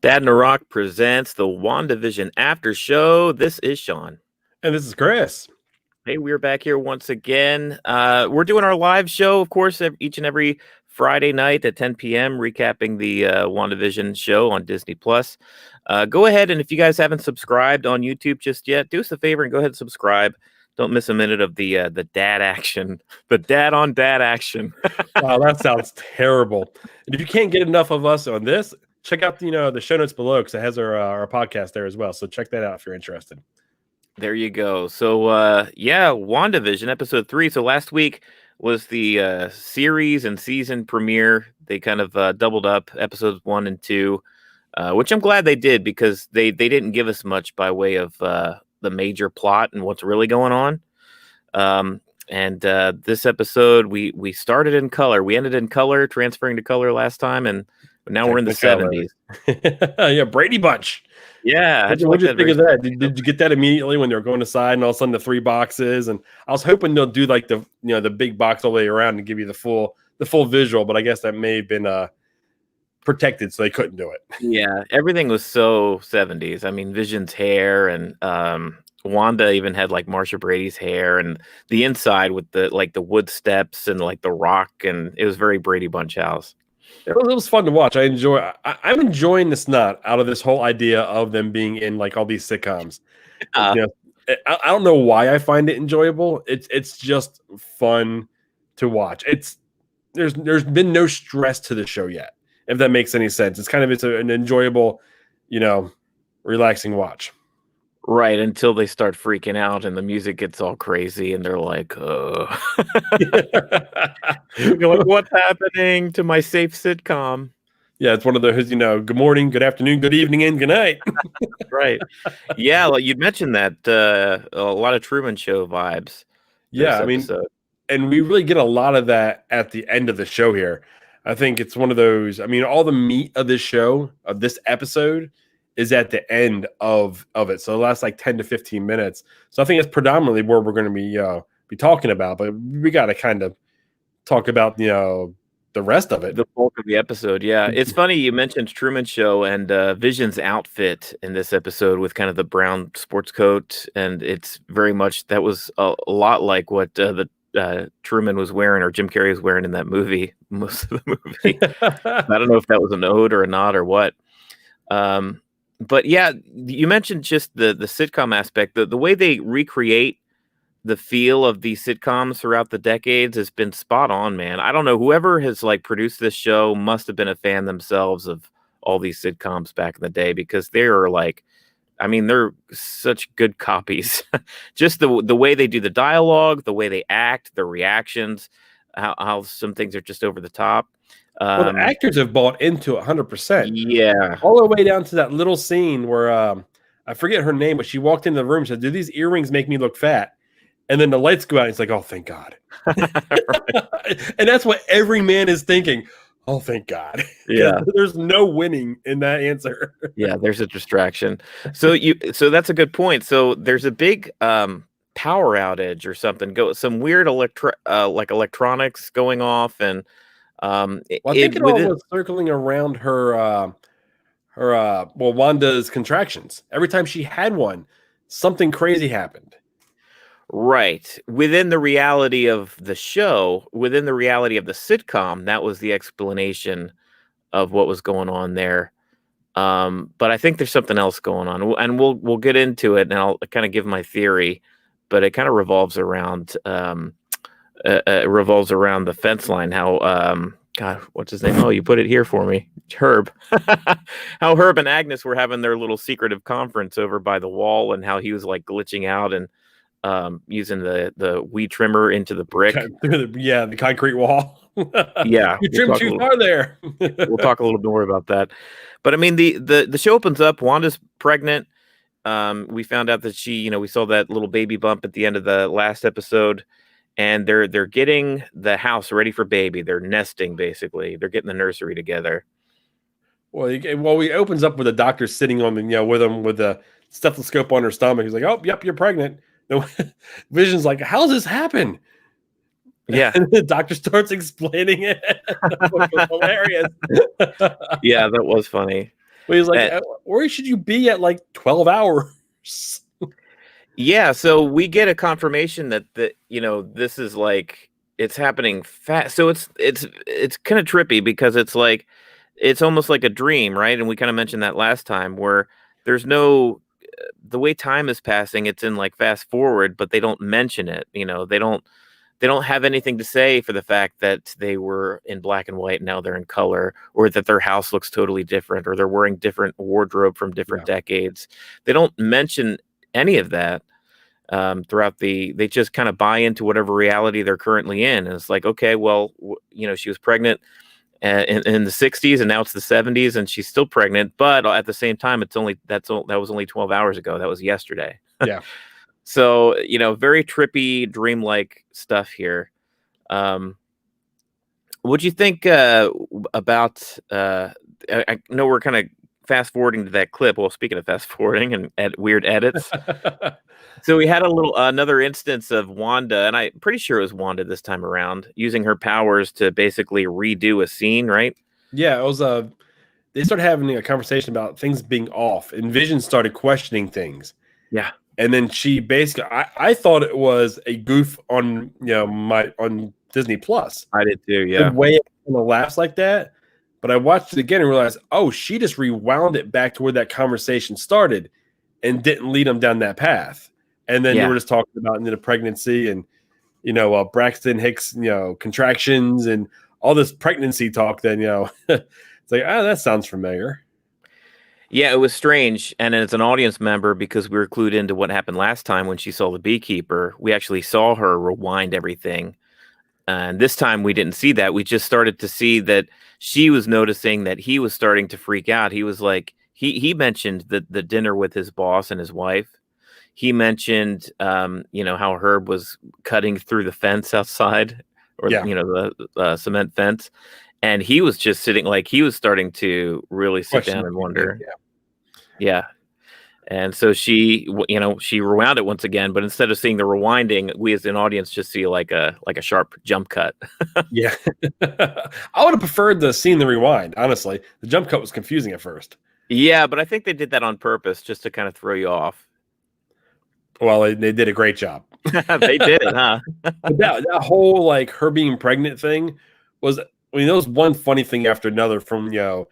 Dadnarok presents the WandaVision After Show. This is Sean. And this is Chris. Hey, we're back here once again. We're doing our live show, of course, each and every Friday night at 10 p.m., recapping the WandaVision show on Disney+. Go ahead, and if you guys haven't subscribed on YouTube just yet, do us a favor and go ahead and subscribe. Don't miss a minute of the dad action, the dad on dad action. Wow, that sounds terrible. And if you can't get enough of us on this, check out the show notes below because it has our podcast there as well. So check that out if you're interested. There you go. So WandaVision episode 3. So last week was the series and season premiere. They kind of doubled up episodes 1 and 2, which I'm glad they did because they didn't give us much by way of the major plot and what's really going on. And this episode, we started in color. We ended in color, transferring to color last time, and now we're in the 70s. Yeah, Brady Bunch. Yeah. What did you think of that? Did you get that immediately when they were going aside and all of a sudden the 3 boxes? And I was hoping they'll do like the big box all the way around and give you the full visual, but I guess that may have been protected, so they couldn't do it. Yeah, everything was so 70s. I mean, Vision's hair and Wanda even had like Marsha Brady's hair, and the inside with the wood steps and like the rock, and it was very Brady Bunch house. It was fun to watch. I'm enjoying the snot out of this whole idea of them being in like all these sitcoms. I don't know why I find it enjoyable. It's just fun to watch. There's been no stress to the show yet, if that makes any sense. It's an enjoyable, relaxing watch. Right, until they start freaking out and the music gets all crazy and they're like, you're like, what's happening to my safe sitcom? Yeah, it's one of those, good morning, good afternoon, good evening, and good night. Right. Yeah, well, you'd mentioned that a lot of Truman Show vibes. Yeah, I mean, and we really get a lot of that at the end of the show here. I think it's one of those, all the meat of this show, of this episode, is at the end of it. So it lasts like 10 to 15 minutes. So I think it's predominantly where we're going to be talking about, but we got to kind of talk about, the rest of it. The bulk of the episode. Yeah. It's funny. You mentioned Truman Show and Vision's outfit in this episode with kind of the brown sports coat. And it's very much, that was a lot like what the Truman was wearing or Jim Carrey was wearing in that movie, most of the movie. I don't know if that was an ode or a nod or what. But yeah, you mentioned just the sitcom aspect. The way they recreate the feel of these sitcoms throughout the decades has been spot on, man. I don't know. Whoever has like produced this show must have been a fan themselves of all these sitcoms back in the day, because they are like, they're such good copies. Just the way they do the dialogue, the way they act, the reactions, how some things are just over the top. Well, the actors have bought into it 100%. Yeah. All the way down to that little scene where I forget her name, but she walked into the room and said, "Do these earrings make me look fat?" And then the lights go out and it's like, "Oh, thank God." And that's what every man is thinking. Oh, thank God. Yeah. There's no winning in that answer. Yeah, there's a distraction. So that's a good point. So there's a big power outage or something. Some weird electronics going off, and I think it all was circling around her Wanda's contractions. Every time she had one, something crazy happened. Right. Within the reality of the show, within the reality of the sitcom, that was the explanation of what was going on there. But I think there's something else going on, and we'll get into it, and I'll kind of give my theory, but it kind of revolves around the fence line. How God, what's his name? Oh, you put it here for me, Herb. How Herb and Agnes were having their little secretive conference over by the wall, and how he was like glitching out and using the weed trimmer into the brick. Yeah, the concrete wall. Yeah, you trimmed too far there. We'll talk a little more about that. But the show opens up. Wanda's pregnant. We found out that she, we saw that little baby bump at the end of the last episode, and they're getting the house ready for baby. They're nesting, basically. They're getting the nursery together. Well, he opens up with a doctor sitting on the, with him with the stethoscope on her stomach. He's like, "Oh, yep, you're pregnant." Vision's like, "How's this happen?" Yeah. And the doctor starts explaining it. Which was hilarious. Yeah, that was funny. Well, he's like, where should you be at like 12 hours? Yeah, so we get a confirmation that this is like it's happening fast. So it's kind of trippy because it's like it's almost like a dream, right? And we kind of mentioned that last time where there's no the way time is passing, it's in like fast forward, but they don't mention it. They don't have anything to say for the fact that they were in black and white and now they're in color, or that their house looks totally different, or they're wearing different wardrobe from different decades. They don't mention any of that throughout they just kind of buy into whatever reality they're currently in. And it's like, okay, well, she was pregnant in the 60s and now it's the 70s and she's still pregnant. But at the same time, that was only 12 hours ago. That was yesterday. Yeah. So, very trippy, dreamlike stuff here. What'd you think about? I know we're kind of fast forwarding to that clip. Well, speaking of fast forwarding and weird edits, so we had another instance of Wanda, and I'm pretty sure it was Wanda this time around, using her powers to basically redo a scene, right? Yeah, it was they started having a conversation about things being off, and Vision started questioning things. Yeah. And then she basically, I thought it was a goof on on Disney Plus. I did too. Yeah. The way it kind of laughs like that, but I watched it again and realized, oh, she just rewound it back to where that conversation started, and didn't lead them down that path. And then you were just talking about the pregnancy and Braxton Hicks, contractions and all this pregnancy talk. Then it's like, that sounds familiar. Yeah, it was strange. And as an audience member, because we were clued into what happened last time when she saw the beekeeper, we actually saw her rewind everything. And this time we didn't see that. We just started to see that she was noticing that he was starting to freak out. He was like, he mentioned the dinner with his boss and his wife. He mentioned, how Herb was cutting through the fence outside, or the cement fence. And he was just sitting, like he was starting to really sit down and wonder. Yeah. And so she rewound it once again, but instead of seeing the rewinding, we as an audience just see like a sharp jump cut. Yeah. I would have preferred the scene the rewind, honestly. The jump cut was confusing at first. Yeah, but I think they did that on purpose just to kind of throw you off. Well, they did a great job. They did, huh? that whole like her being pregnant thing was, there was one funny thing after another, from the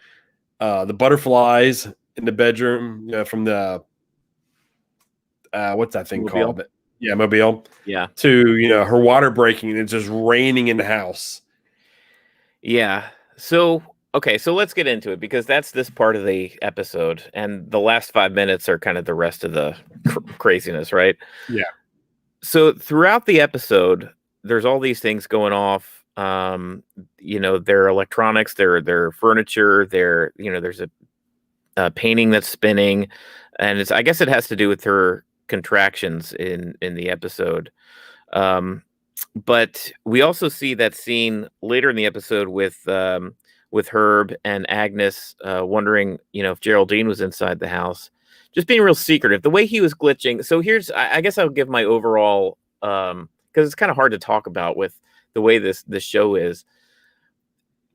butterflies in the bedroom, from the what's that thing Mobile? called? Yeah, Mobile. Yeah. To her water breaking and it's just raining in the house. Yeah. So okay, so let's get into it, because that's this part of the episode, and the last 5 minutes are kind of the rest of the craziness, right? Yeah. So throughout the episode, there's all these things going off. Their electronics, their furniture, there's a painting that's spinning, and I guess it has to do with her contractions in the episode. But we also see that scene later in the episode with Herb and Agnes wondering, if Geraldine was inside the house, just being real secretive. The way he was glitching. So I guess I'll give my overall, because it's kind of hard to talk about with the way this show is.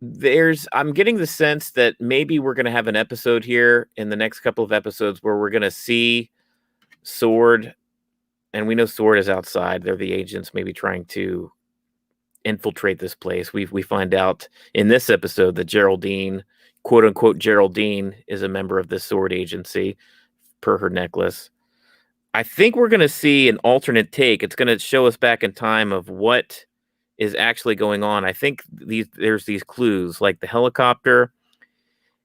I'm getting the sense that maybe we're going to have an episode here in the next couple of episodes where we're going to see Sword, and we know Sword is outside. They're the agents maybe trying to infiltrate this place. We find out in this episode that Geraldine, quote unquote Geraldine, is a member of this Sword agency per her necklace. I think we're going to see an alternate take. It's going to show us back in time of what is actually going on. I think there's these clues, like the helicopter.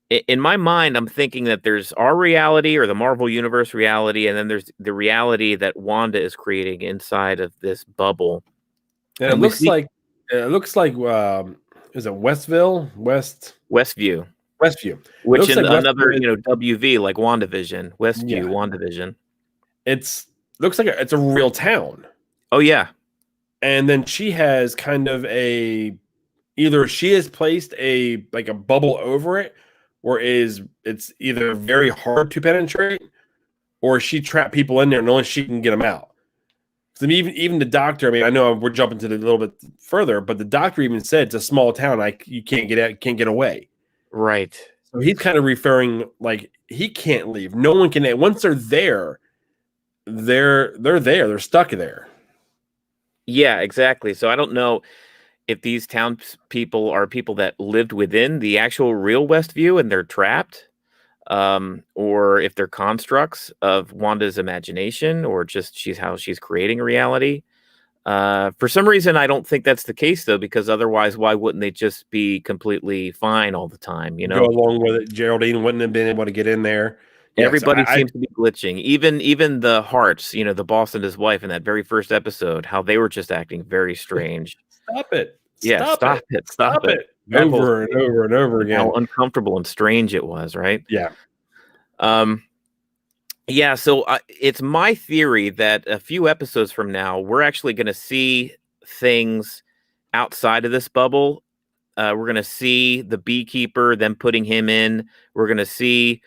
In my mind, I'm thinking that there's our reality, or the Marvel Universe reality, and then there's the reality that Wanda is creating inside of this bubble. And it looks like is it Westview? Westview. Which in like another, WV, like WandaVision, Westview, WandaVision. Looks like it's a real town. Oh yeah. And then she has kind of either she has placed a bubble over it, or it's either very hard to penetrate, or she trapped people in there and only she can get them out. So even the doctor, I mean, I know we're jumping to a little bit further, but the doctor even said it's a small town. You can't get out, can't get away. Right. So he's kind of referring like he can't leave. No one can. Once they're there, they're there. They're stuck there. Yeah, exactly. So I don't know if these townspeople are people that lived within the actual real Westview and they're trapped, or if they're constructs of Wanda's imagination, or just how she's creating reality. For some reason, I don't think that's the case, though, because otherwise, why wouldn't they just be completely fine all the time? You Go know, along with it. Geraldine wouldn't have been able to get in there. Yes, everybody seems to be glitching. Even the Hearts, the boss and his wife in that very first episode, how they were just acting very strange. Stop it. Yeah, Stop it. stop it. Over and over and over again. How uncomfortable and strange it was, right? Yeah. Yeah, so it's my theory that a few episodes from now, we're actually going to see things outside of this bubble. We're going to see the beekeeper, them putting him in. We're going to see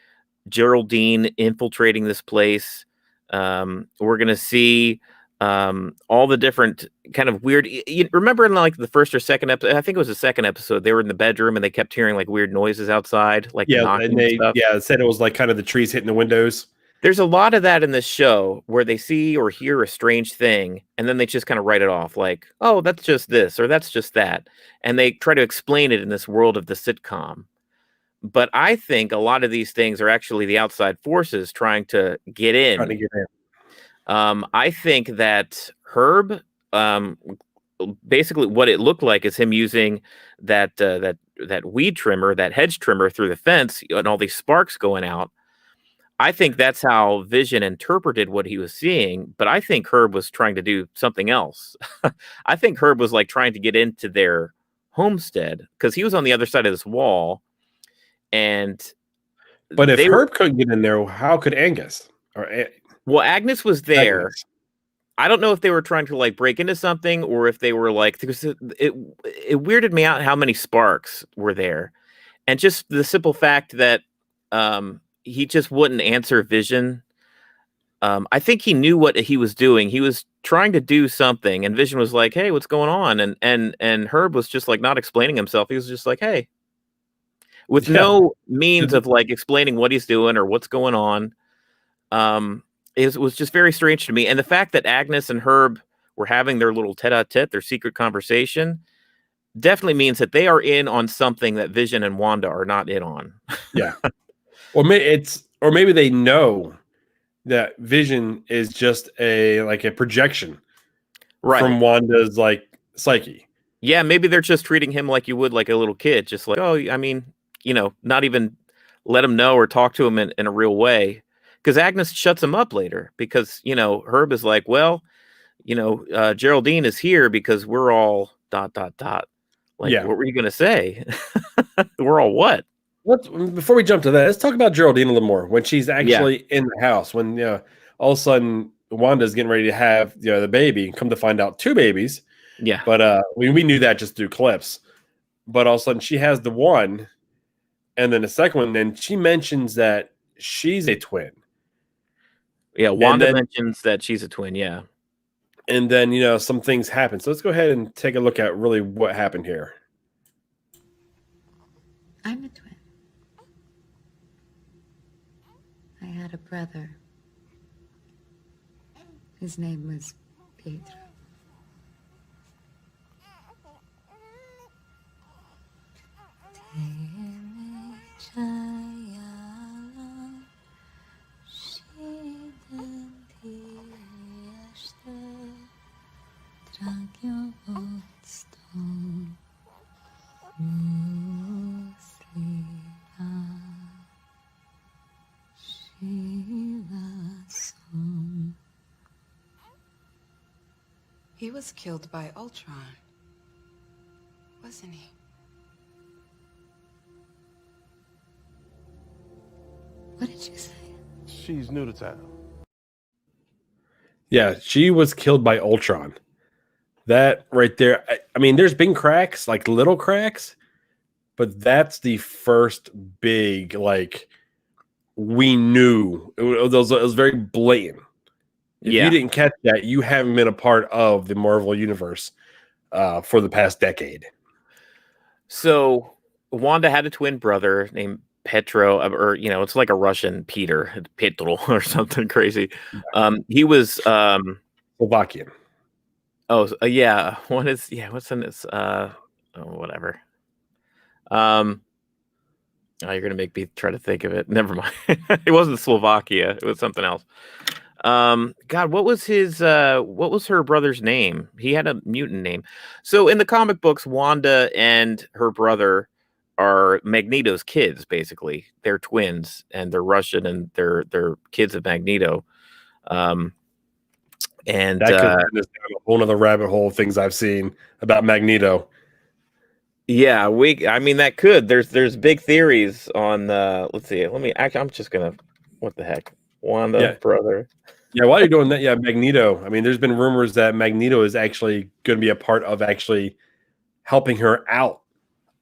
Geraldine infiltrating this place. We're going to see all the different kind of weird. You remember in like the first or second episode? I think it was the second episode. They were in the bedroom and they kept hearing like weird noises outside, like knocking and stuff. Yeah, it said it was like kind of the trees hitting the windows. There's a lot of that in this show where they see or hear a strange thing and then they just kind of write it off like, oh, that's just this or that's just that. And they try to explain it in this world of the sitcom. But I think a lot of these things are actually the outside forces trying to get in. I think that Herb, basically what it looked like is him using that weed trimmer, that hedge trimmer through the fence and all these sparks going out. I think that's how Vision interpreted what he was seeing, but I think Herb was trying to do something else. I think Herb was like trying to get into their homestead because he was on the other side of this wall. But if Herb couldn't get in there, how could Angus? Well, Agnes was there. I don't know if they were trying to like break into something or if they were like, because it weirded me out how many sparks were there. And just the simple fact that he just wouldn't answer Vision. I think he knew what he was doing. He was trying to do something, and Vision was like, "Hey, what's going on?" And Herb was just like not explaining himself. He was just like, "Hey," with no means of like explaining what he's doing or what's going on. It was just very strange to me. And the fact that Agnes and Herb were having their little tete-a-tete, their secret conversation, definitely means that they are in on something that Vision and Wanda are not in on. Yeah. Or maybe they know that Vision is just a projection from Wanda's like psyche. Yeah, maybe they're just treating him like you would like a little kid, just like, oh, I mean, not even let him know or talk to him in a real way. Because Agnes shuts him up later because, Herb is like, well, Geraldine is here because we're all ... Like, what were you going to say? We're all what? Before we jump to that, let's talk about Geraldine a little more when she's actually in the house. When all of a sudden Wanda's getting ready to have the baby, and come to find out 2 babies. Yeah, but we knew that just through clips. But all of a sudden she has the one, and then the second one. Then she mentions that she's a twin. Yeah, Wanda mentions that she's a twin. Yeah, and then some things happen. So let's go ahead and take a look at really what happened here. I'm a twin. I had a brother. His name was Pietro. He was killed by Ultron, wasn't he? What did you say? She's new to town. Yeah, she was killed by Ultron. That right there. I mean, there's been cracks, like little cracks, but that's the first big, like, we knew. It was very blatant. If you didn't catch that, you haven't been a part of the Marvel universe for the past decade. So Wanda had a twin brother named Petro, or it's like a Russian Petro or something crazy. He was Slovakian. yeah. What's in this? Whatever. You're gonna make me try to think of it. Never mind. It wasn't Slovakia. It was something else. God, what was her brother's name? He had a mutant name. So in the comic books, Wanda and her brother are Magneto's kids, basically. They're twins, and they're Russian, and they're kids of Magneto. And that could bring us down a whole other rabbit hole of things I've seen about Magneto. Yeah, I mean that could. There's big theories on let's see. I'm just gonna what the heck? Wanda brother. Yeah, while you're doing that, Magneto. I mean, there's been rumors that Magneto is actually going to be a part of actually helping her out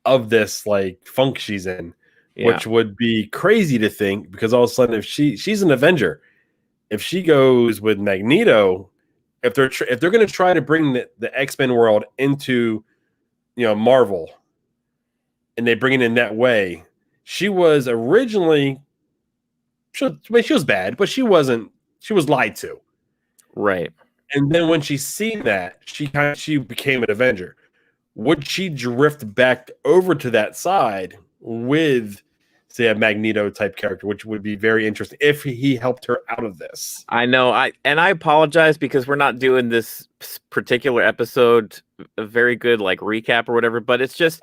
of this like funk she's in, which would be crazy to think, because all of a sudden, if she's an Avenger, if she goes with Magneto, if they're going to try to bring the X-Men world into Marvel, and they bring it in that way, she was originally she was bad, but she wasn't. She was lied to, right? And then when she seen that, she became an Avenger. Would she drift back over to that side with, say, a Magneto type character, which would be very interesting if he helped her out of this? I know. I apologize because we're not doing this particular episode a very good like recap or whatever, but it's just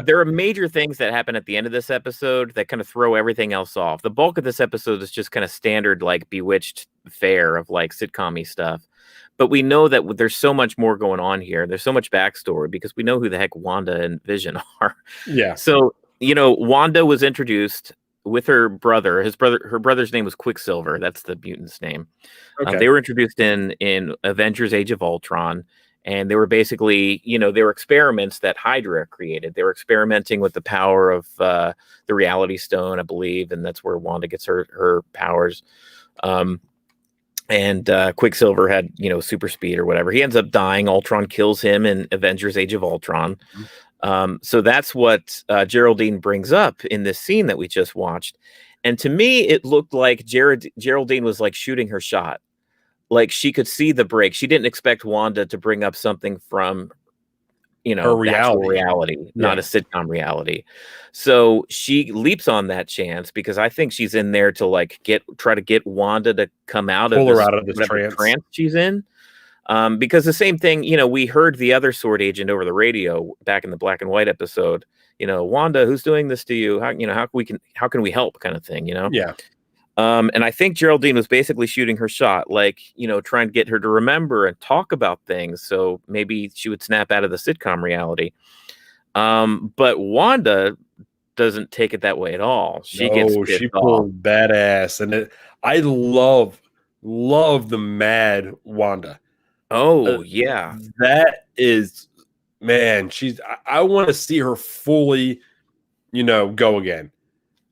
there are major things that happen at the end of this episode that kind of throw everything else off. The bulk of this episode is just kind of standard like Bewitched fare of like sitcom-y stuff. But we know that there's so much more going on here. There's so much backstory because we know who the heck Wanda and Vision are. Yeah. So, Wanda was introduced with her brother. Her brother's name was Quicksilver. That's the mutant's name. Okay. They were introduced in Avengers Age of Ultron. And they were basically, they were experiments that Hydra created. They were experimenting with the power of the Reality Stone, I believe. And that's where Wanda gets her powers. And Quicksilver had, super speed or whatever. He ends up dying. Ultron kills him in Avengers Age of Ultron. So that's what Geraldine brings up in this scene that we just watched. And to me, it looked like Geraldine was like shooting her shot. Like she could see the break. She didn't expect Wanda to bring up something from, her reality, not a sitcom reality. So she leaps on that chance because I think she's in there to try to get Wanda to come out pull of her out of this trance she's in. Because the same thing, we heard the other sword agent over the radio back in the black and white episode. Wanda, who's doing this to you? How can we help? Kind of thing. Yeah. And I think Geraldine was basically shooting her shot, trying to get her to remember and talk about things. So maybe she would snap out of the sitcom reality. But Wanda doesn't take it that way at all. She pulled badass. And I love the mad Wanda. Oh, yeah. That is, man, I want to see her fully, go again.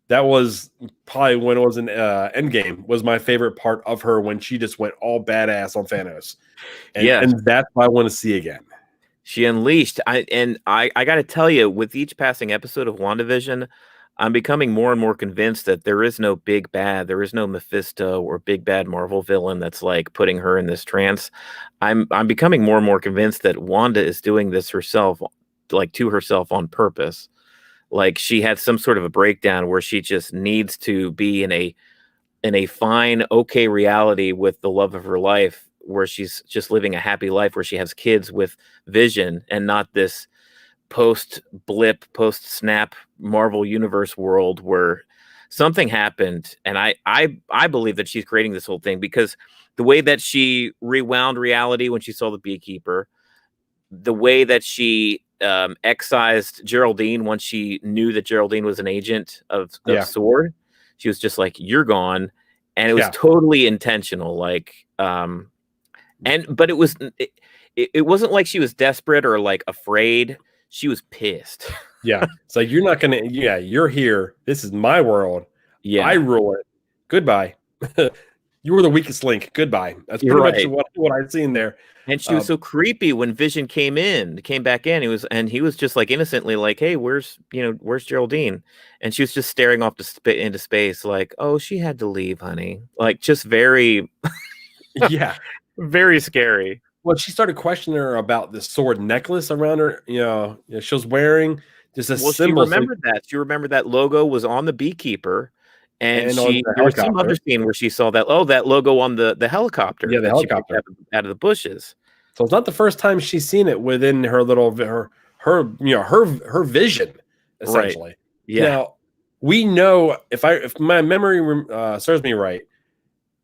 That was probably when it was in Endgame was my favorite part of her, when she just went all badass on Thanos. And that's what I want to see again. She unleashed. I got to tell you, with each passing episode of WandaVision, I'm becoming more and more convinced that there is no big bad. There is no Mephisto or big bad Marvel villain that's like putting her in this trance. I'm becoming more and more convinced that Wanda is doing this herself, like to herself on purpose. Like she had some sort of a breakdown where she just needs to be in a fine, okay reality with the love of her life, where she's just living a happy life, where she has kids with Vision and not this post-blip, post-snap Marvel Universe world where something happened. And I believe that she's creating this whole thing because the way that she rewound reality when she saw the Beekeeper, the way that she excised Geraldine once she knew that Geraldine was an agent of S.W.O.R.D. She was just like, "You're gone," and it was totally intentional. But it wasn't like she was desperate or like afraid. She was pissed. Yeah, it's like, you're not gonna. Yeah, you're here. This is my world. Yeah, I rule it. Goodbye. You were the weakest link. Goodbye. That's You're pretty right. much what I've seen there. And she was so creepy when Vision came back in. He was just like innocently like, "Hey, where's Geraldine?" And she was just staring off into space, like, "Oh, she had to leave, honey." Like, just very, Yeah. very scary. Well, she started questioning her about the sword necklace around her. She was wearing just a Well, symbol. She remembered that logo was on the beekeeper, and And on the there was some other helicopter. scene where she saw that logo on the helicopter Yeah, the that she picked helicopter. out of the bushes. So it's not the first time she's seen it within her little her vision, essentially. Right. Yeah. Now we know if my memory serves me right,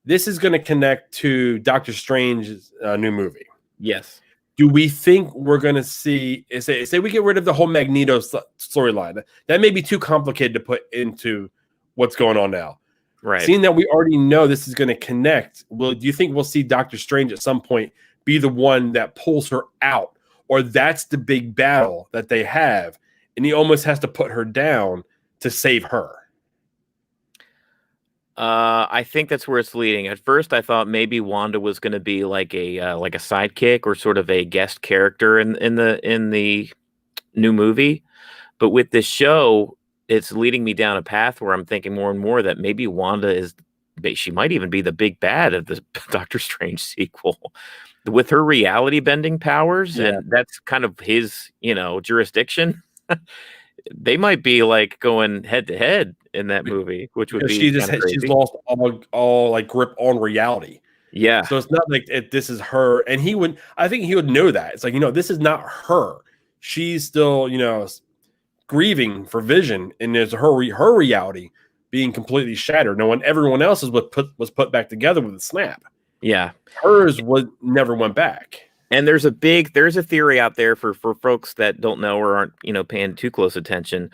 this is going to connect to Doctor Strange's new movie. Yes. Do we think we're going to see? Say we get rid of the whole Magneto storyline. That may be too complicated to put into what's going on now. Right. Seeing that we already know this is going to connect, do you think we'll see Doctor Strange at some point be the one that pulls her out, or that's the big battle that they have, and he almost has to put her down to save her? I think that's where it's leading. At first, I thought maybe Wanda was going to be like a sidekick or sort of a guest character in the new movie, but with this show, it's leading me down a path where I'm thinking more and more that maybe she might even be the big bad of the Doctor Strange sequel, with her reality bending powers, and that's kind of his jurisdiction. They might be like going head to head in that movie, which would be she's lost all like grip on reality. Yeah. So it's not like this is her, and I think he would know that. It's like, this is not her. She's still, grieving for Vision, and there's her reality being completely shattered. No one, everyone else's was put back together with a snap. Yeah. Hers never went back. And there's a theory out there for folks that don't know or aren't, paying too close attention.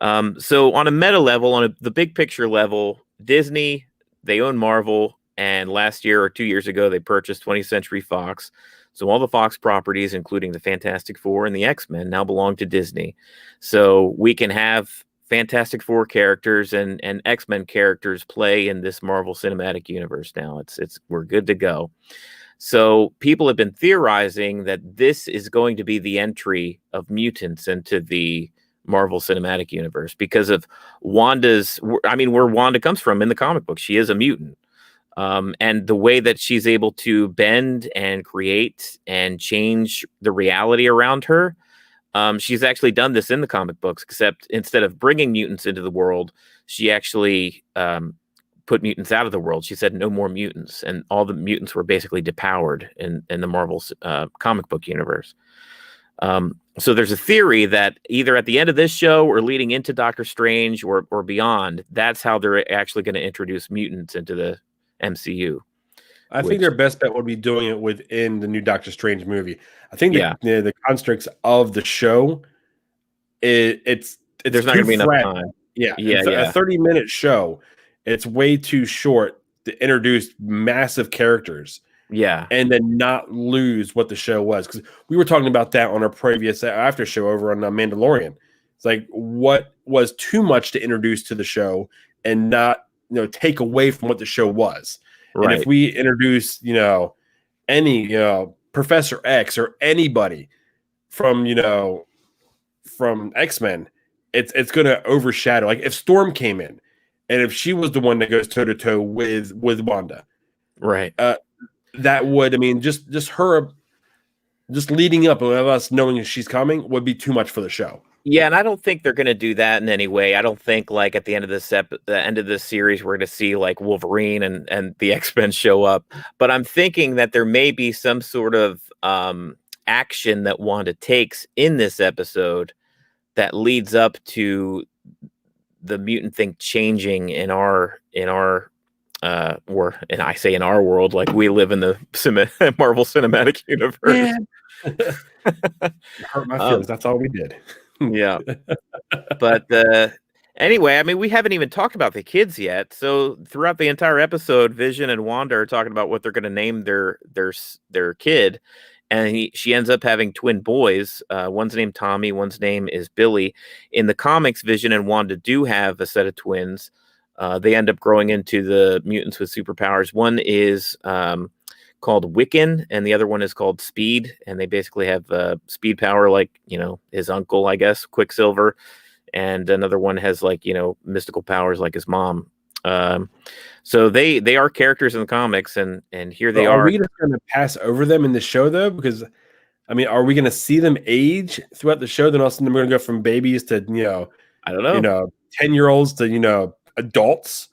So on a meta level, on the big picture level, Disney, they own Marvel, and last year or 2 years ago, they purchased 20th Century Fox. So all the Fox properties, including the Fantastic Four and the X-Men, now belong to Disney. So we can have Fantastic Four characters and X-Men characters play in this Marvel Cinematic Universe now. We're good to go. So people have been theorizing that this is going to be the entry of mutants into the Marvel Cinematic Universe because of where Wanda comes from in the comic book. She is a mutant. And the way that she's able to bend and create and change the reality around her, she's actually done this in the comic books, except instead of bringing mutants into the world, she actually put mutants out of the world. She said no more mutants, and all the mutants were basically depowered in the Marvel's comic book universe. So there's a theory that either at the end of this show or leading into Doctor Strange or beyond, that's how they're actually going to introduce mutants into the MCU. I think their best bet would be doing it within the new Doctor Strange movie. I think the constructs of the show, it's there's not going to be enough time. Yeah. A 30-minute show. It's way too short to introduce massive characters. Yeah. And then not lose what the show was. Because we were talking about that on our previous after show over on Mandalorian. It's like, what was too much to introduce to the show and not, take away from what the show was. Right. And if we introduce, any, Professor X or anybody from X-Men, it's going to overshadow. Like if Storm came in, and if she was the one that goes toe to toe with Wanda, right? That would, just her, just leading up of us knowing she's coming would be too much for the show. Yeah, and I don't think they're going to do that in any way. I don't think like at the end of this series, we're going to see like Wolverine and the X-Men show up. But I'm thinking that there may be some sort of action that Wanda takes in this episode that leads up to the mutant thing changing in our and I say in our world, like we live in the Marvel Cinematic Universe. Hurt my feelings. That's all we did. Yeah. But anyway, we haven't even talked about the kids yet. So throughout the entire episode, Vision and Wanda are talking about what they're going to name their kid. And she ends up having twin boys. One's named Tommy. One's name is Billy. In the comics, Vision and Wanda do have a set of twins. They end up growing into the mutants with superpowers. One is called Wiccan, and the other one is called Speed, and they basically have speed power, like, you know, his uncle, I guess, Quicksilver, and another one has, like, you know, mystical powers like his mom. So they are characters in the comics, and here they are. Are we just going to pass over them in the show though? Because I mean, are we going to see them age throughout the show? Then also we're going to go from babies to, you know, I don't know, 10-year-olds to, you know, adults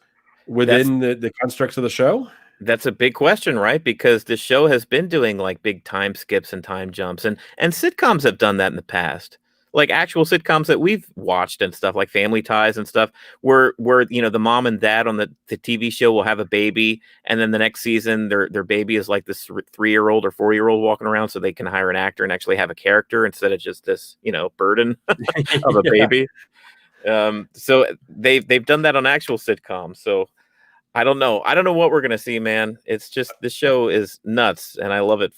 within the constructs of the show. That's a big question, right? Because the show has been doing like big time skips and time jumps, and sitcoms have done that in the past. Like actual sitcoms that we've watched and stuff, like Family Ties and stuff, where you know, the mom and dad on the TV show will have a baby, and then the next season their baby is like this 3-year-old or 4-year-old walking around, so they can hire an actor and actually have a character instead of just this, you know, burden of a baby. So they've done that on actual sitcoms. So I don't know what we're gonna see, man. It's just, this show is nuts, and I love it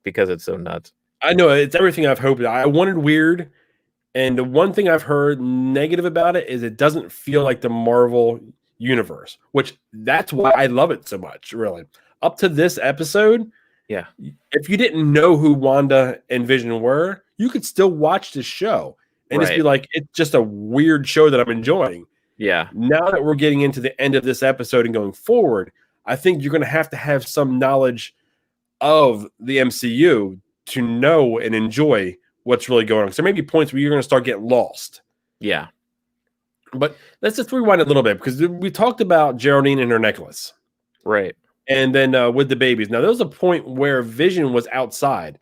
because it's so nuts. I know it's everything I've hoped. I wanted weird. And the one thing I've heard negative about it is it doesn't feel like the Marvel universe, which that's why I love it so much, really. Up to this episode, yeah, if you didn't know who Wanda and Vision were, you could still watch this show and just be like, it's just a weird show that I'm enjoying. Yeah. Now that we're getting into the end of this episode and going forward, I think you're going to have some knowledge of the MCU to know and enjoy what's really going on. So there may be points where you're going to start getting lost. Yeah. But let's just rewind a little bit, because we talked about Geraldine and her necklace. Right. And then with the babies. Now, there was a point where Vision was outside.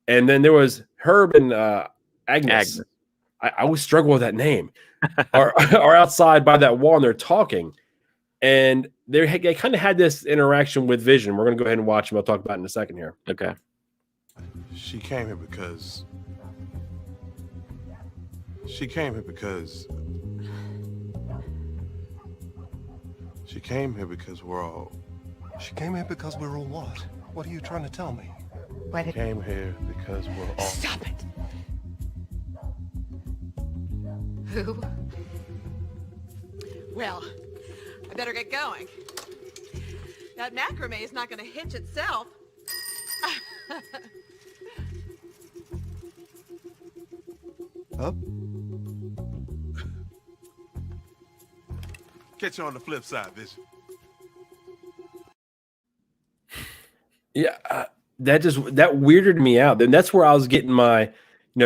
And then there was Herb and Agnes. I always struggle with that name. are outside by that wall, and they're talking. And they kind of had this interaction with Vision. We're going to go ahead and watch, and we'll talk about it in a second here. Okay. She came here because... She came here because we're all... She came here because we're all what? What are you trying to tell me? Why did... Came here because we're all... Stop it! Who? Well, I better get going. That macrame is not going to hitch itself. Up? Catch you on the flip side, Vision. Yeah, that weirded me out. And that's where I was getting my,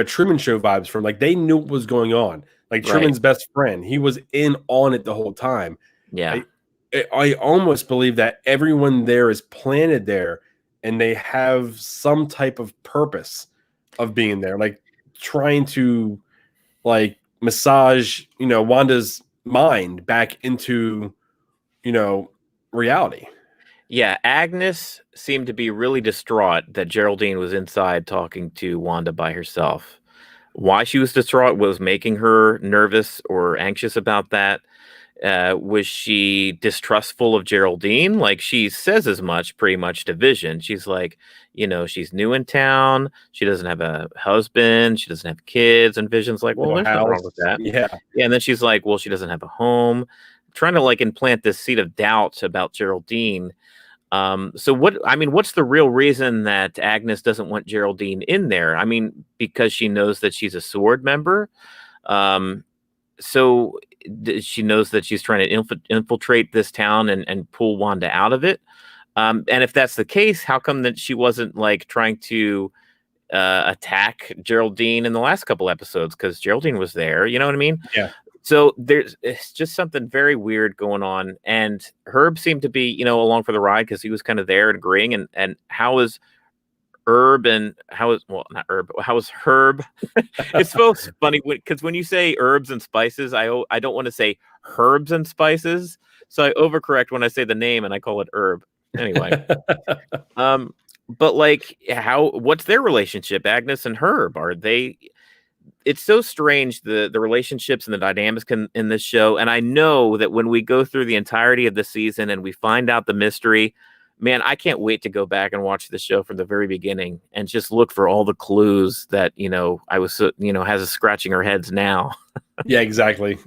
Truman Show vibes from. Like, they knew what was going on. Like, Truman's best friend, he was in on it the whole time. Yeah. I almost believe that everyone there is planted there, and they have some type of purpose of being there, like trying to massage, Wanda's mind back into, reality. Yeah, Agnes seemed to be really distraught that Geraldine was inside talking to Wanda by herself. Why she was distraught was making her nervous or anxious about that. Was she distrustful of Geraldine? Like, she says as much pretty much to Vision. She's like, she's new in town. She doesn't have a husband. She doesn't have kids. And Vision's like, well, there's nothing wrong with that. Yeah. And then she's like, well, she doesn't have a home. Trying to implant this seed of doubt about Geraldine. So what's the real reason that Agnes doesn't want Geraldine in there? I mean, because she knows that she's a SWORD member. So she knows that she's trying to infiltrate this town and pull Wanda out of it. And if that's the case, how come that she wasn't trying to attack Geraldine in the last couple episodes? Because Geraldine was there, you know what I mean? Yeah. So it's just something very weird going on. And Herb seemed to be, along for the ride because he was kind of there and agreeing. And how is Herb? How is Herb? It's so funny because when you say herbs and spices, I don't want to say herbs and spices. So I overcorrect when I say the name and I call it Herb. Anyway. But what's their relationship, Agnes and Herb? Are they... It's so strange, the relationships and the dynamics in this show. And I know that when we go through the entirety of the season and we find out the mystery, man, I can't wait to go back and watch the show from the very beginning and just look for all the clues that, I was, has us scratching our heads now. Yeah, exactly.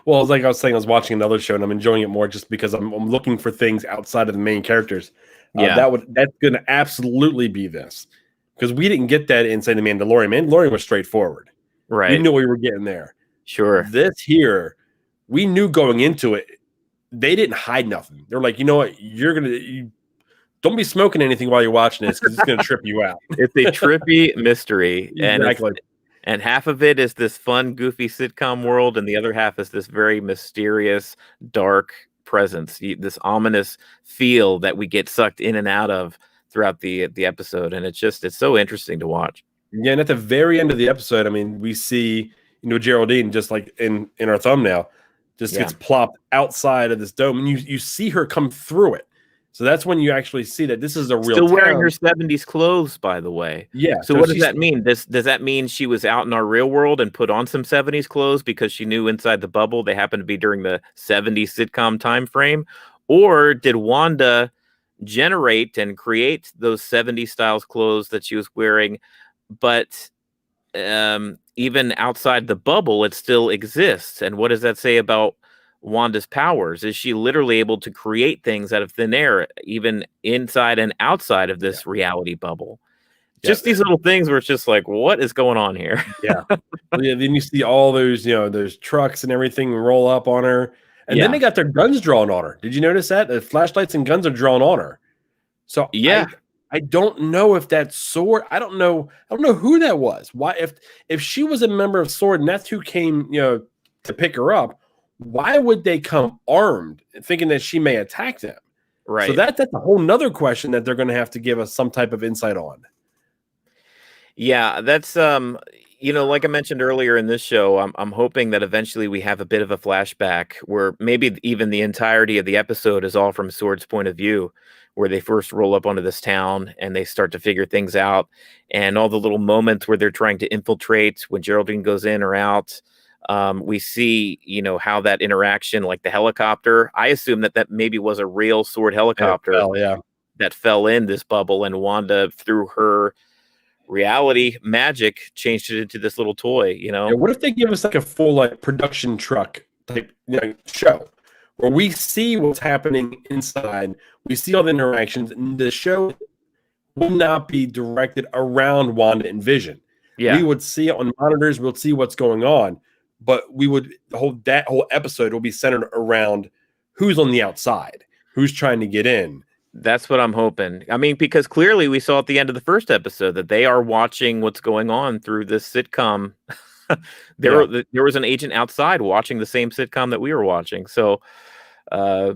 Well, it's like I was saying, I was watching another show and I'm enjoying it more just because I'm looking for things outside of the main characters. Yeah. That's going to absolutely be this, because we didn't get that inside the Mandalorian. Mandalorian was straightforward. Right. We knew we were getting there. Sure. This here, we knew going into it, they didn't hide nothing. They're like, you know what, you don't be smoking anything while you're watching this because it's going to trip you out. It's a trippy mystery. Exactly. And half of it is this fun, goofy sitcom world, and the other half is this very mysterious, dark presence, this ominous feel that we get sucked in and out of throughout the episode. And it's so interesting to watch. Yeah, and at the very end of the episode, I mean, we see, Geraldine, just like in our thumbnail, gets plopped outside of this dome, and you see her come through it. So that's when you actually see that this is a real Still wearing town. her 70s clothes, by the way. Yeah. So what does that mean? Does that mean she was out in our real world and put on some 70s clothes because she knew inside the bubble they happened to be during the 70s sitcom time frame? Or did Wanda generate and create those 70s styles clothes that she was wearing, but even outside the bubble, it still exists? And what does that say about Wanda's powers? Is she literally able to create things out of thin air, even inside and outside of this reality bubble? Just these little things where it's just like, what is going on here? Yeah. Then you see all those, those trucks and everything roll up on her. And then they got their guns drawn on her. Did you notice that? The flashlights and guns are drawn on her. So I don't know if that sword, I don't know who that was. Why, if she was a member of SWORD and that's who came, to pick her up, why would they come armed thinking that she may attack them? Right. So that's a whole nother question that they're going to have to give us some type of insight on. Yeah, that's like I mentioned earlier in this show, I'm hoping that eventually we have a bit of a flashback where maybe even the entirety of the episode is all from SWORD's point of view, where they first roll up onto this town and they start to figure things out, and all the little moments where they're trying to infiltrate when Geraldine goes in or out. We see, how that interaction, like the helicopter, I assume that maybe was a real SWORD helicopter that fell in this bubble, and Wanda, through her reality magic, changed it into this little toy, Yeah, what if they give us like a full production truck type show where we see what's happening inside, we see all the interactions, and the show would not be directed around Wanda and Vision. We would see it on monitors, we'll see what's going on, but that whole episode will be centered around who's on the outside, who's trying to get in. That's what I'm hoping. I mean, because clearly we saw at the end of the first episode that they are watching what's going on through this sitcom. There was an agent outside watching the same sitcom that we were watching. So I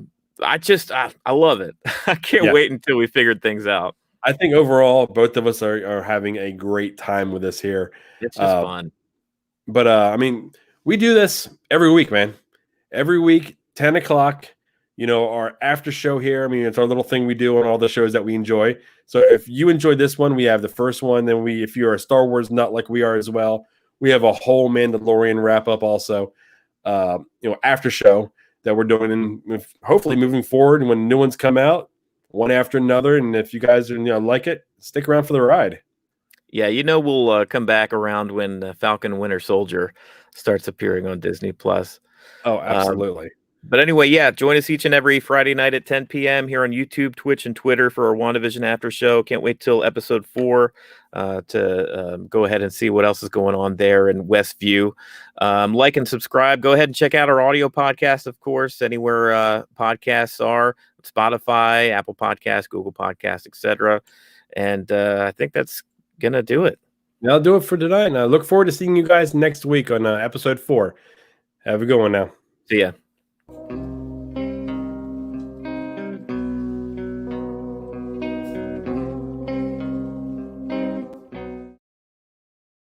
love it. I can't wait until we figured things out. I think overall, both of us are having a great time with this here. It's just fun. But I mean, we do this every week, man. Every week, 10 o'clock. Our after show here. I mean, it's our little thing we do on all the shows that we enjoy. So if you enjoyed this one, we have the first one. Then if you're a Star Wars nut like we are as well, we have a whole Mandalorian wrap up also. After show that we're doing, and hopefully moving forward when new ones come out, one after another. And if you guys like it, stick around for the ride. Yeah, we'll come back around when Falcon Winter Soldier starts appearing on Disney Plus. Oh, absolutely. But anyway, join us each and every Friday night at 10 p.m. here on YouTube, Twitch, and Twitter for our WandaVision After Show. Can't wait till episode 4 to go ahead and see what else is going on there in Westview. Like and subscribe. Go ahead and check out our audio podcast, of course, anywhere podcasts are, Spotify, Apple Podcasts, Google Podcasts, etc. And I think that's going to do it. That'll do it for tonight. And I look forward to seeing you guys next week on episode 4. Have a good one now. See ya.